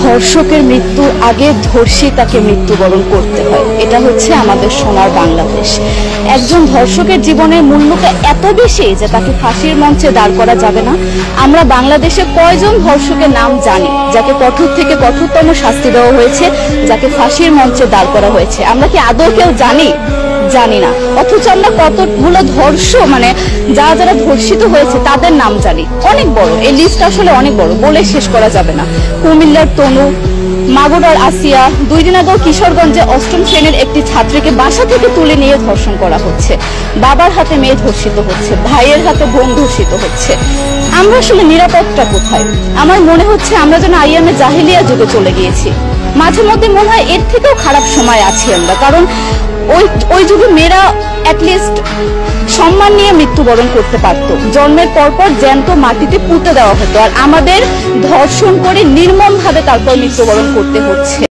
ধর্ষকের মৃত্যুর আগে ধর্ষী তাকে মৃত্যুবরণ করতে হয়। এটা হচ্ছে আমাদের সোনার বাংলাদেশ। একজন ধর্ষকের জীবনের মূল্যটা এত বেশি যে তাকে ফাঁসির মঞ্চে দাঁড় করা যাবে না। আমরা বাংলাদেশে কয়জন ধর্ষকের নাম জানি যাকে কঠোর থেকে কঠোরতম শাস্তি দেওয়া হয়েছে, যাকে ফাঁসির মঞ্চে দাঁড় করা হয়েছে? আমরা কি আদৌ কেউ জানি না। অথচ আমরা কতগুলো যারা ধর্ষিত হয়েছে তাদের নাম জানি। অনেক বড় এই লিস্ট, আসলে অনেক বড়, বলে শেষ করা যাবে না। কুমিল্লার তনু, মাগুরার আসিয়া, 2 দিন আগেও কিশোরগঞ্জে 8ম শ্রেণীর একটি ছাত্রীকে বাসা থেকে তুলে নিয়ে ধর্ষণ করা হচ্ছে। বাবার হাতে মেয়ে ধর্ষিত হচ্ছে, ভাইয়ের হাতে বোন ধর্ষিত হচ্ছে। আমরা আসলে নিরাপদটা কোথায়? আমার মনে হচ্ছে আমরা যেন আইয়ামে জাহিলিয়া যুগে চলে গিয়েছি। মাঝে মধ্যে মনে হয় এর থেকেও খারাপ সময় আছি আমরা, কারণ ওই যুগে মেয়েরা অ্যাটলিস্ট সম্মান নিয়ে মৃত্যুবরণ করতে পারতো। জন্মের পরপর জ্যান্ত মাটিতে পুঁতে দেওয়া হতো, আর আমাদের ধর্ষণ করে নির্মমভাবে তারপর মৃত্যুবরণ করতে হচ্ছে।